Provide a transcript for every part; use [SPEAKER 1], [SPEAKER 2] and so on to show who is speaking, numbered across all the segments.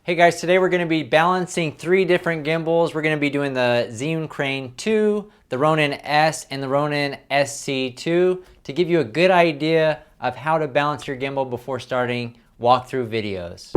[SPEAKER 1] Hey guys, today we're going to be balancing 3 different gimbals. We're going to be doing the Zhiyun Crane 2, the Ronin S, and the Ronin SC2 to give you a good idea of how to balance your gimbal before starting walkthrough videos.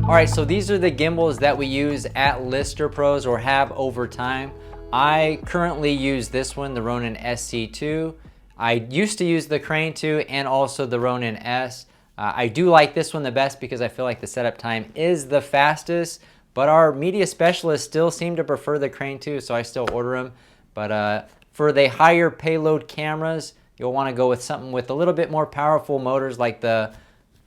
[SPEAKER 1] Alright, so these are the gimbals that we use at Lister Pros or have over time. I currently use this one, the Ronin SC2. I used to use the Crane 2 and also the Ronin S. I do like this one the best because I feel like the setup time is the fastest, but our media specialists still seem to prefer the Crane 2, so I still order them. But for the higher payload cameras, you'll want to go with something with a little bit more powerful motors like the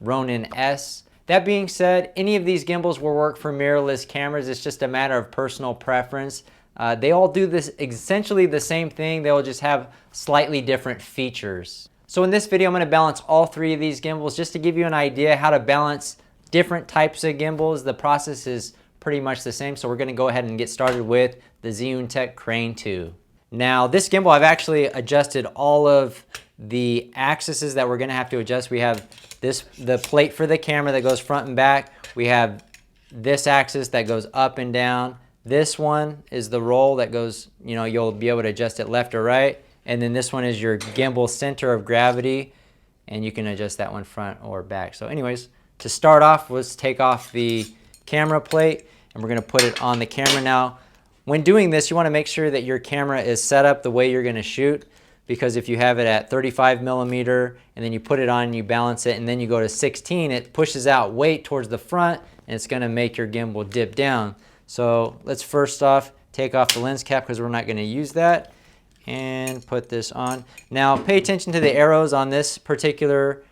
[SPEAKER 1] Ronin S. That being said, any of these gimbals will work for mirrorless cameras. It's just a matter of personal preference. They all do this essentially the same thing. They'll just have slightly different features. So in this video, I'm going to balance all 3 of these gimbals just to give you an idea how to balance different types of gimbals. The process is pretty much the same. So we're going to go ahead and get started with the Zhiyun Tech Crane 2. Now this gimbal, I've actually adjusted all of the axes that we're going to have to adjust. We have the plate for the camera that goes front and back. We have this axis that goes up and down. This one is the roll that goes, you'll be able to adjust it left or right. And then this one is your gimbal center of gravity, and you can adjust that one front or back. So anyways, to start off, let's take off the camera plate and we're gonna put it on the camera. Now, when doing this, you wanna make sure that your camera is set up the way you're gonna shoot, because if you have it at 35 millimeter and then you put it on and you balance it and then you go to 16, it pushes out weight towards the front and it's gonna make your gimbal dip down. So let's first off take off the lens cap because we're not going to use that, and put this on. Now pay attention to the arrows on this particular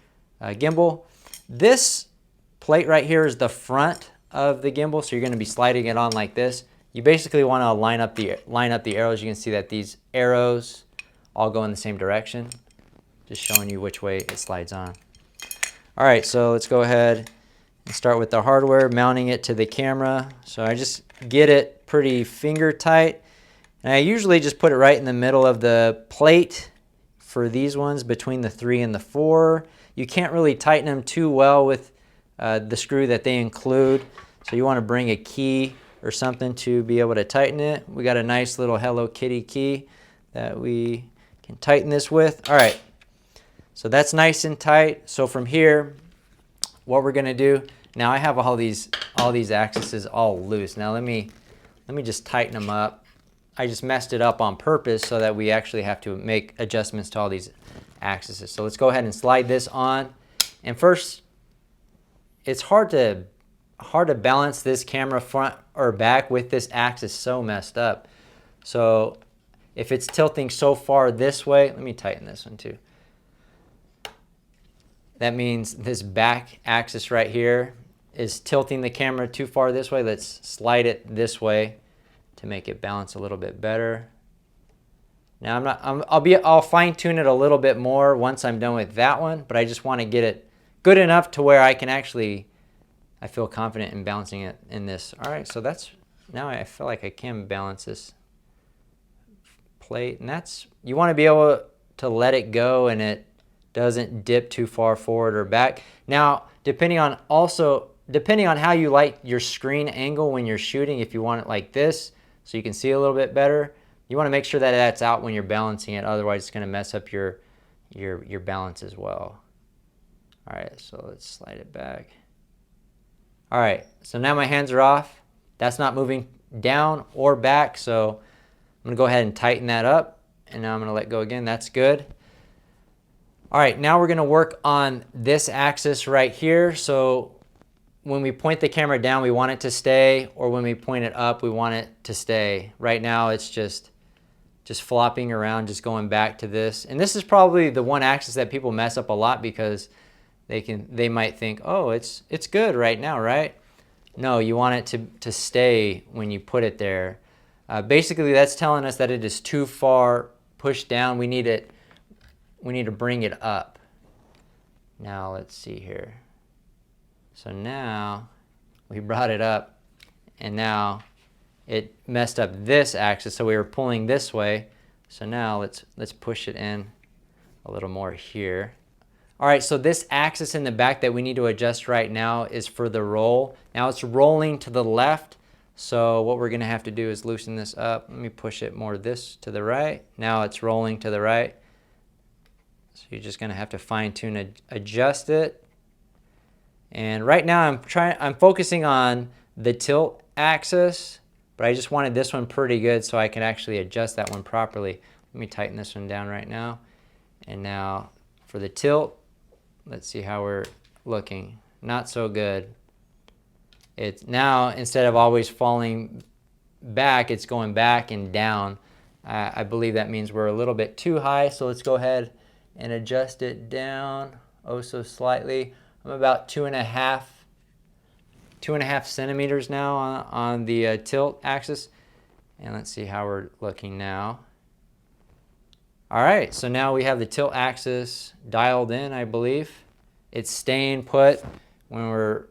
[SPEAKER 1] gimbal. This plate right here is the front of the gimbal, so you're going to be sliding it on like this. You basically want to line up the arrows. You can see that these arrows all go in the same direction. Just showing you which way it slides on. All right, so let's go ahead and start with the hardware, mounting it to the camera. So I just get it pretty finger tight, and I usually just put it right in the middle of the plate for these ones, between the 3 and the 4. You can't really tighten them too well with the screw that they include, so you want to bring a key or something to be able to tighten it. We got a nice little Hello Kitty key that we can tighten this with. All right, so that's nice and tight. So from here, what we're going to do, now I have all these axes all loose. Now let me just tighten them up. I just messed it up on purpose so that we actually have to make adjustments to all these axes. So let's go ahead and slide this on. And first, it's hard to balance this camera front or back with this axis so messed up. So if it's tilting so far this way, let me tighten this one too. That means this back axis right here is tilting the camera too far this way. Let's slide it this way to make it balance a little bit better. Now I'll fine tune it a little bit more once I'm done with that one, but I just want to get it good enough to where I feel confident in balancing it in this. All right, so now I feel like I can balance this plate, and you want to be able to let it go and it doesn't dip too far forward or back. Now, depending on how you like your screen angle when you're shooting, if you want it like this so you can see a little bit better, you want to make sure that that's out when you're balancing it. Otherwise, it's going to mess up your balance as well. All right, so let's slide it back. All right, so now my hands are off. That's not moving down or back, so I'm going to go ahead and tighten that up, and now I'm going to let go again. That's good. All right, now we're going to work on this axis right here. So when we point the camera down, we want it to stay, or when we point it up, we want it to stay. Right now, it's just flopping around, just going back to this. And this is probably the one axis that people mess up a lot because they might think, oh, it's good right now, right? No, you want it to stay when you put it there. Basically, that's telling us that it is too far pushed down. We need to bring it up. Now let's see here. So now we brought it up and now it messed up this axis, so we were pulling this way. So now let's push it in a little more here. All right, so this axis in the back that we need to adjust right now is for the roll. Now it's rolling to the left, so what we're gonna have to do is loosen this up. Let me push it more this to the right. Now it's rolling to the right. So you're just gonna have to fine tune, adjust it. And right now I'm focusing on the tilt axis, but I just wanted this one pretty good so I can actually adjust that one properly. Let me tighten this one down right now. And now for the tilt, let's see how we're looking. Not so good. It's now, instead of always falling back, it's going back and down. I believe that means we're a little bit too high, so let's go ahead and adjust it down oh so slightly. I'm about 2.5 centimeters now on the tilt axis. And let's see how we're looking now. All right, so now we have the tilt axis dialed in, I believe. It's staying put when we're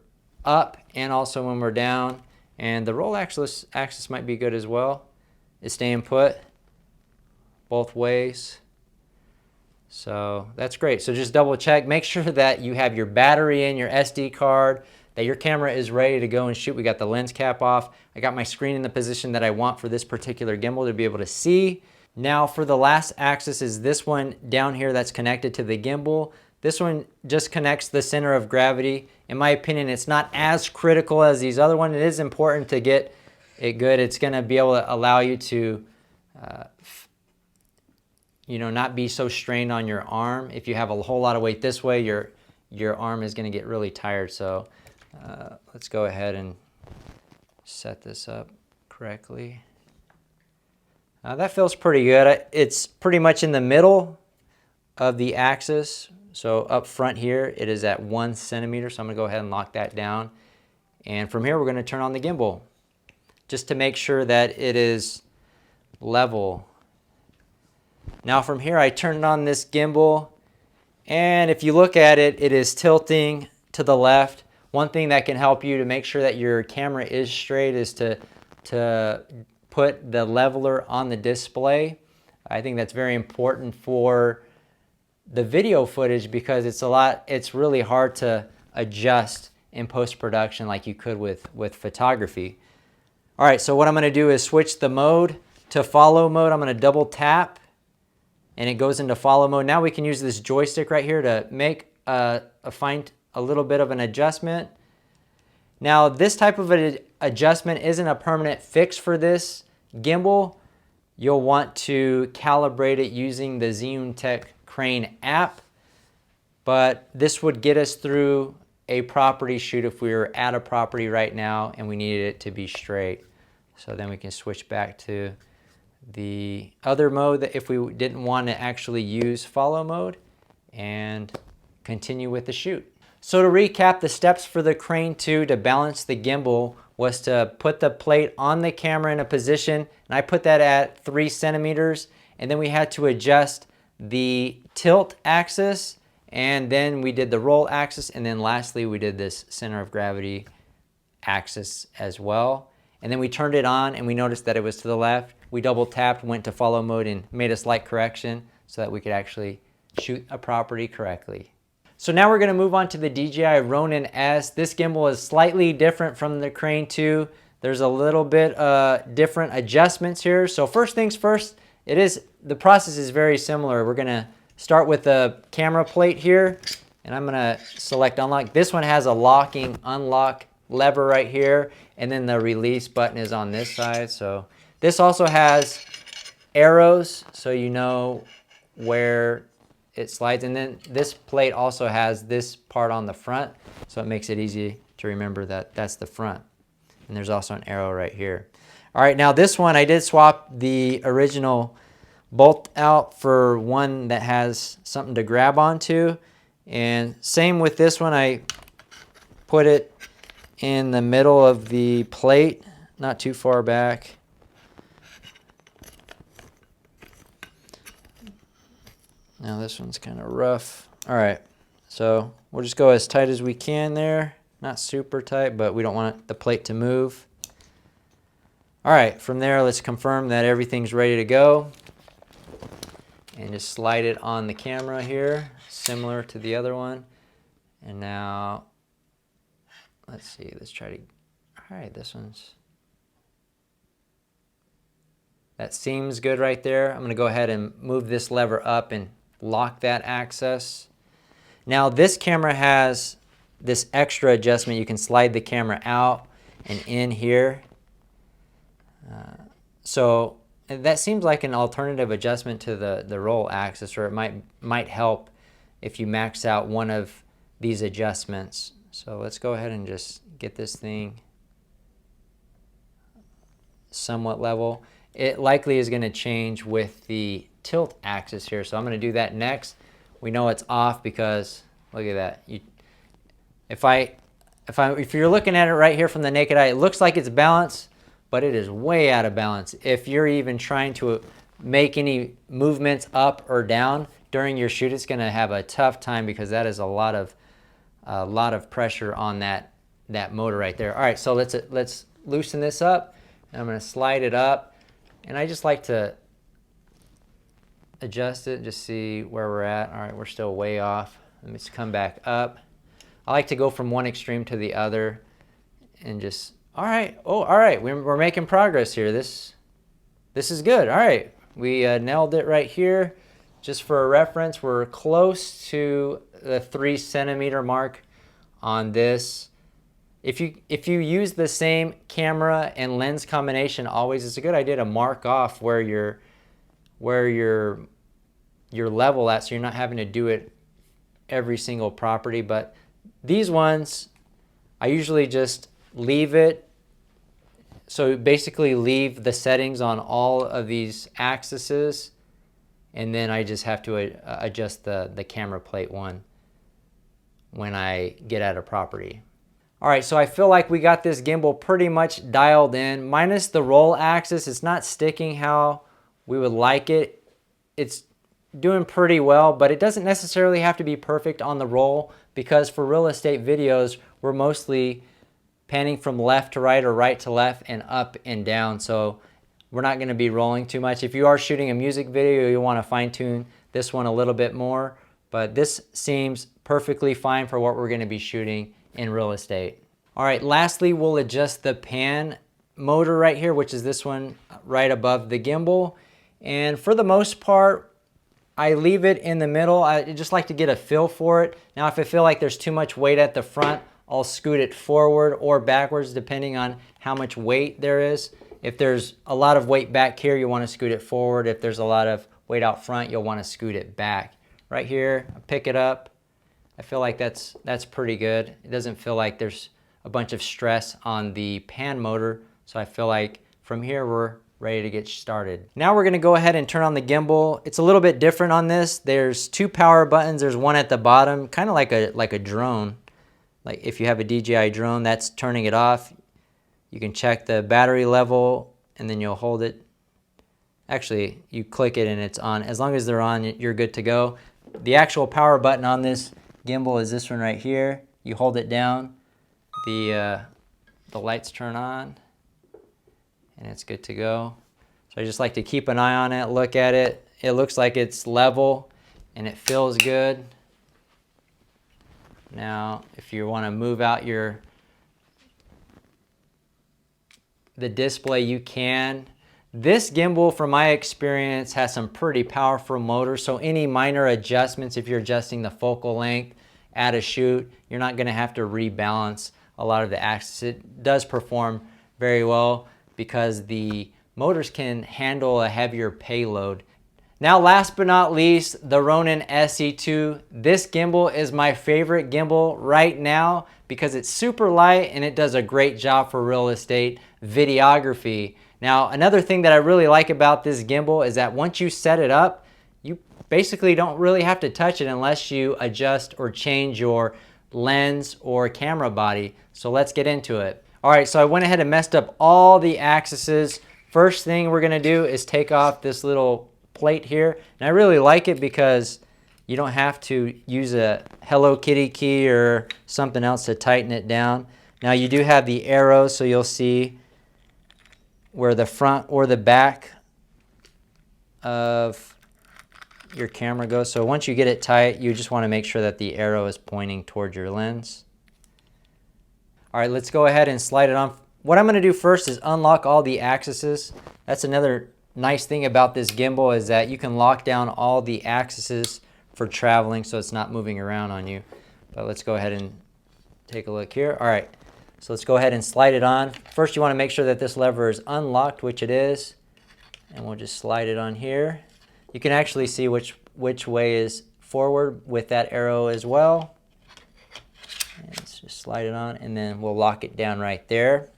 [SPEAKER 1] up and also when we're down. And the roll axis might be good as well. It's staying put both ways. So that's great. So just double check. Make sure that you have your battery in, your SD card, that your camera is ready to go and shoot. We got the lens cap off. I got my screen in the position that I want for this particular gimbal to be able to see. Now for the last axis is this one down here that's connected to the gimbal. This one just connects the center of gravity. In my opinion, it's not as critical as these other ones. It is important to get it good. It's gonna be able to allow you to not be so strained on your arm. If you have a whole lot of weight this way, your arm is gonna get really tired. So let's go ahead and set this up correctly. That feels pretty good. It's pretty much in the middle of the axis. So up front here, it is at 1 centimeter. So I'm gonna go ahead and lock that down. And from here, we're gonna turn on the gimbal just to make sure that it is level. Now from here, I turned on this gimbal, and if you look at it, it is tilting to the left. One thing that can help you to make sure that your camera is straight is to put the leveler on the display. I think that's very important for the video footage because it's really hard to adjust in post-production like you could with photography. All right, so what I'm gonna do is switch the mode to follow mode. I'm gonna double tap and it goes into follow mode. Now we can use this joystick right here to make find a little bit of an adjustment. Now this type of an adjustment isn't a permanent fix for this gimbal. You'll want to calibrate it using the ZoomTech Crane app, but this would get us through a property shoot if we were at a property right now and we needed it to be straight. So then we can switch back to the other mode that if we didn't want to actually use follow mode and continue with the shoot. So to recap, the steps for the Crane 2 to balance the gimbal was to put the plate on the camera in a position, and I put that at 3 centimeters, and then we had to adjust the tilt axis, and then we did the roll axis, and then lastly we did this center of gravity axis as well. And then we turned it on and we noticed that it was to the left. We double tapped, went to follow mode and made a slight correction so that we could actually shoot a property correctly. So now we're gonna move on to the DJI Ronin S. This gimbal is slightly different from the Crane 2. There's a little bit different adjustments here. So first things first, the process is very similar. We're gonna start with the camera plate here, and I'm gonna select unlock. This one has a locking unlock lever right here, and then the release button is on this side. So this also has arrows, so you know where it slides. And then this plate also has this part on the front, so it makes it easy to remember that that's the front. And there's also an arrow right here. All right, now this one, I did swap the original bolt out for one that has something to grab onto. And same with this one, I put it in the middle of the plate, not too far back. Now this one's kind of rough. All right, so we'll just go as tight as we can there. Not super tight, but we don't want the plate to move. All right, from there, let's confirm that everything's ready to go. and just slide it on the camera here, similar to the other one. And now, let's see, let's try to, all right, this one's, that seems good right there. I'm gonna go ahead and move this lever up and lock that access. Now this camera has this extra adjustment. You can slide the camera out and in here. So that seems like an alternative adjustment to the roll axis, or it might help if you max out one of these adjustments. So let's go ahead and just get this thing somewhat level. It likely is going to change with the tilt axis here, so I'm going to do that next. We know it's off because look at that. If you're looking at it right here from the naked eye, it looks like it's balanced, but it is way out of balance. If you're even trying to make any movements up or down during your shoot, it's going to have a tough time because that is a lot of pressure on that motor right there. All right, so let's loosen this up. And I'm going to slide it up, and I just like to adjust it, just see where we're at. All right, we're still way off. Let me just come back up. I like to go from one extreme to the other and just, all right, oh, all right, we're making progress here. This is good. All right, we nailed it right here. Just for a reference, we're close to the 3 centimeter mark on this. If you use the same camera and lens combination always, it's a good idea to mark off where you're level at, so you're not having to do it every single property. But these ones, I usually just leave it. So basically leave the settings on all of these axes, and then I just have to adjust the camera plate one when I get at a property. All right, so I feel like we got this gimbal pretty much dialed in. Minus the roll axis, it's not sticking how we would like it. It's doing pretty well, but it doesn't necessarily have to be perfect on the roll, because for real estate videos, we're mostly panning from left to right or right to left and up and down. So we're not going to be rolling too much. If you are shooting a music video, you want to fine tune this one a little bit more, but this seems perfectly fine for what we're going to be shooting in real estate. All right, lastly, we'll adjust the pan motor right here, which is this one right above the gimbal. And for the most part, I leave it in the middle. I just like to get a feel for it. Now, if I feel like there's too much weight at the front, I'll scoot it forward or backwards depending on how much weight there is. If there's a lot of weight back here, you want to scoot it forward. If there's a lot of weight out front, you'll want to scoot it back. Right here, I pick it up. I feel like that's pretty good. It doesn't feel like there's a bunch of stress on the pan motor, so I feel like from here we're ready to get started. Now we're gonna go ahead and turn on the gimbal. It's a little bit different on this. There's 2 power buttons. There's one at the bottom, kind of like a drone. Like if you have a DJI drone, that's turning it off. You can check the battery level, and then you'll hold it. Actually, you click it and it's on. As long as they're on, you're good to go. The actual power button on this gimbal is this one right here. You hold it down, the lights turn on, and it's good to go. So I just like to keep an eye on it, look at it. It looks like it's level and it feels good. Now, if you want to move out the display, you can. This gimbal, from my experience, has some pretty powerful motors, so any minor adjustments, if you're adjusting the focal length at a shoot, you're not going to have to rebalance a lot of the axis. It does perform very well because the motors can handle a heavier payload. Now, last but not least, the Ronin SE2. This gimbal is my favorite gimbal right now because it's super light and it does a great job for real estate videography. Now, another thing that I really like about this gimbal is that once you set it up, you basically don't really have to touch it unless you adjust or change your lens or camera body. So let's get into it. All right, so I went ahead and messed up all the axes. First thing we're gonna do is take off this little plate here. And I really like it because you don't have to use a Hello Kitty key or something else to tighten it down. Now you do have the arrows, so you'll see where the front or the back of your camera goes. So once you get it tight, you just want to make sure that the arrow is pointing towards your lens. All right, let's go ahead and slide it on. What I'm going to do first is unlock all the axes. That's another nice thing about this gimbal, is that you can lock down all the axes for traveling so it's not moving around on you. But let's go ahead and take a look here. All right, so let's go ahead and slide it on. First, you want to make sure that this lever is unlocked, which it is. And we'll just slide it on here. You can actually see which way is forward with that arrow as well. And let's just slide it on, and then we'll lock it down right there.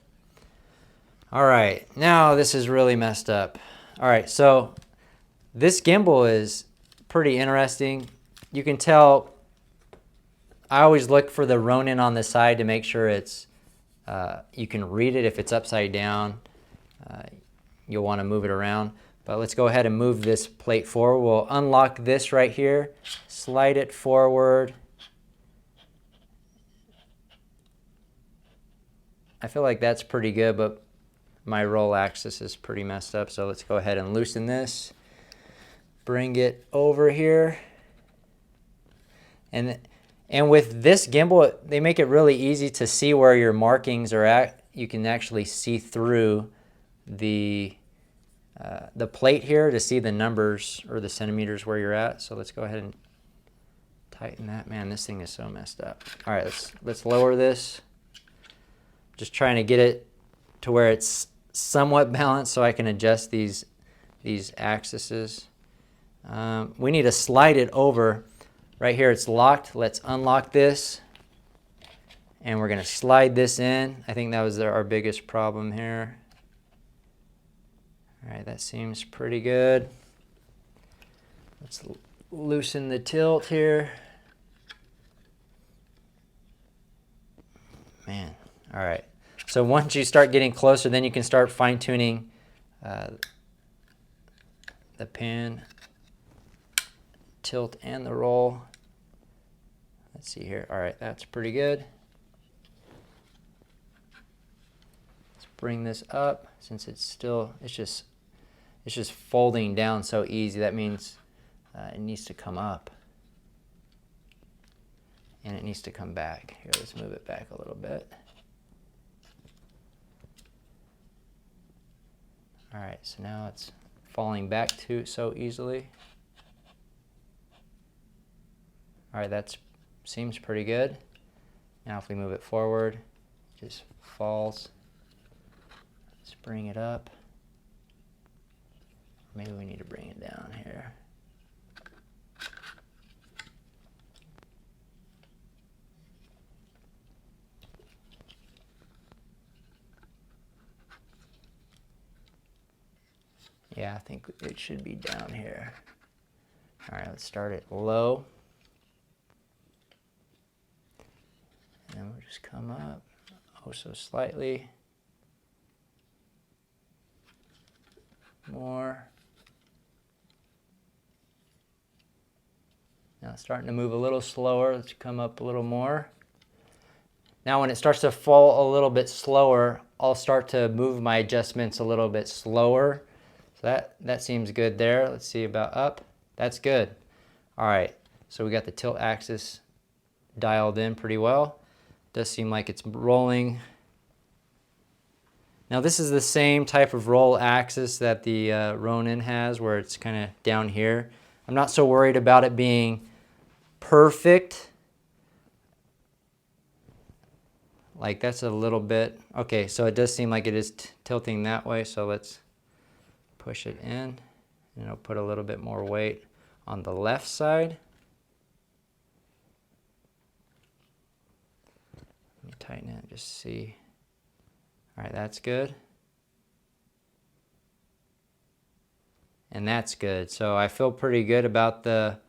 [SPEAKER 1] All right, now this is really messed up. All right, so this gimbal is pretty interesting. You can tell, I always look for the Ronin on the side to make sure it's, you can read it. If it's upside down, you'll want to move it around. But let's go ahead and move this plate forward. We'll unlock this right here, slide it forward. I feel like that's pretty good, but my roll axis is pretty messed up. So let's go ahead and loosen this, bring it over here. And with this gimbal, they make it really easy to see where your markings are at. You can actually see through the plate here to see the numbers or the centimeters where you're at. So let's go ahead and tighten that. Man, this thing is so messed up. All right, let's lower this. Just trying to get it to where it's somewhat balanced so I can adjust these axes. We need to slide it over. Right here it's locked. Let's unlock this. And we're going to slide this in. I think that was our biggest problem here. All right, that seems pretty good. Let's loosen the tilt here. Man, all right. So once you start getting closer, then you can start fine-tuning the pan, tilt, and the roll. Let's see here. All right, that's pretty good. Let's bring this up since it's just folding down so easy. That means it needs to come up and it needs to come back. Here, let's move it back a little bit. All right, so now it's falling back to so easily. All right, that seems pretty good. Now if we move it forward, it just falls. Let's bring it up. Maybe we need to bring it down here. Yeah, I think it should be down here. All right, let's start it low. And we'll just come up, oh so slightly. More. Now it's starting to move a little slower. Let's come up a little more. Now when it starts to fall a little bit slower, I'll start to move my adjustments a little bit slower. So that seems good there. Let's see about up. That's good. All right, so we got the tilt axis dialed in pretty well. Does seem like it's rolling. Now this is the same type of roll axis that the Ronin has, where it's kind of down here. I'm not so worried about it being perfect. Like that's a little bit, okay, so it does seem like it is tilting that way, so let's push it in, and it'll put a little bit more weight on the left side. Let me tighten it, just see. All right, that's good. And that's good. So I feel pretty good about the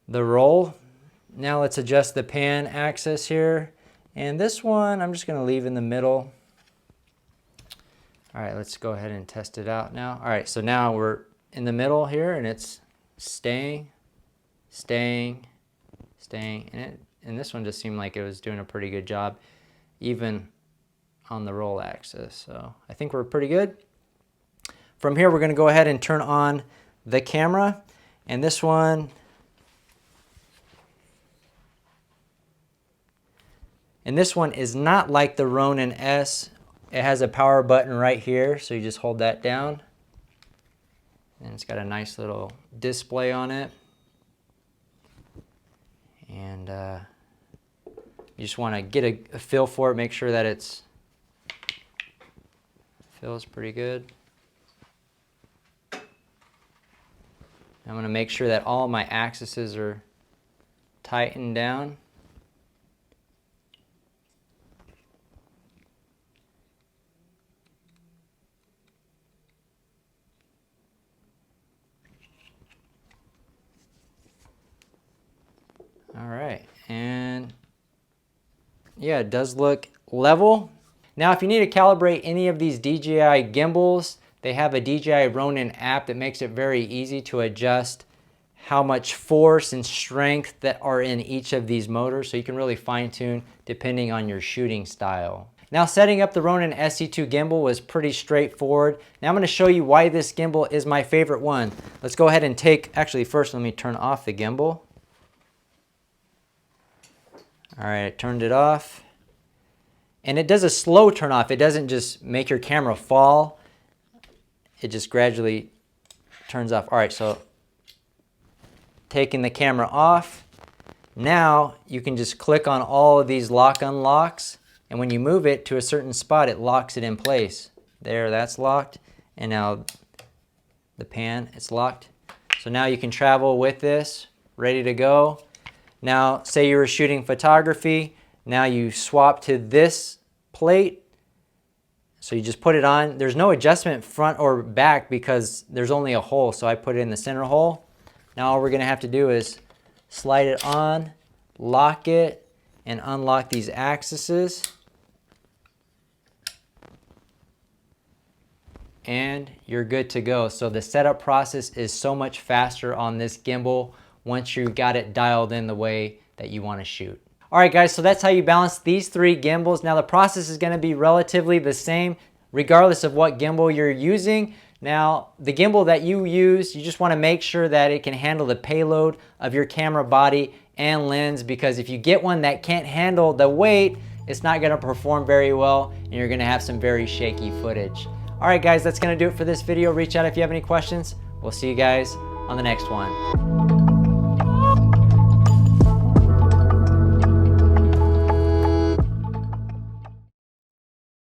[SPEAKER 1] roll. Now let's adjust the pan axis here. And this one, I'm just gonna leave in the middle. All right, let's go ahead and test it out now. All right, so now we're in the middle here and it's staying, staying, staying. And this one just seemed like it was doing a pretty good job, even on the roll axis. So I think we're pretty good. From here, we're gonna go ahead and turn on the camera. And this one, is not like the Ronin S. It has a power button right here, so you just hold that down. And it's got a nice little display on it. And you just want to get a feel for it, make sure that it feels pretty good. I'm going to make sure that all my axes are tightened down. All right, and yeah, it does look level. Now, if you need to calibrate any of these DJI gimbals, they have a DJI Ronin app that makes it very easy to adjust how much force and strength that are in each of these motors, so you can really fine tune depending on your shooting style. Now, setting up the Ronin SC2 gimbal was pretty straightforward. Now I'm going to show you why this gimbal is my favorite one. Let's go ahead and actually first let me turn off the gimbal. All right, I turned it off. And it does a slow turn off. It doesn't just make your camera fall. It just gradually turns off. All right, so taking the camera off. Now you can just click on all of these lock unlocks. And when you move it to a certain spot, it locks it in place. There, that's locked. And now the pan, it's locked. So now you can travel with this, ready to go. Now, say you were shooting photography, now you swap to this plate. So you just put it on. There's no adjustment front or back because there's only a hole, so I put it in the center hole. Now all we're gonna have to do is slide it on, lock it, and unlock these axes. And you're good to go. So the setup process is so much faster on this gimbal once you got it dialed in the way that you want to shoot. All right guys, so that's how you balance these three gimbals. Now the process is going to be relatively the same regardless of what gimbal you're using. Now the gimbal that you use, you just want to make sure that it can handle the payload of your camera body and lens, because if you get one that can't handle the weight, it's not going to perform very well and you're going to have some very shaky footage. All right guys, that's going to do it for this video. Reach out if you have any questions. We'll see you guys on the next one.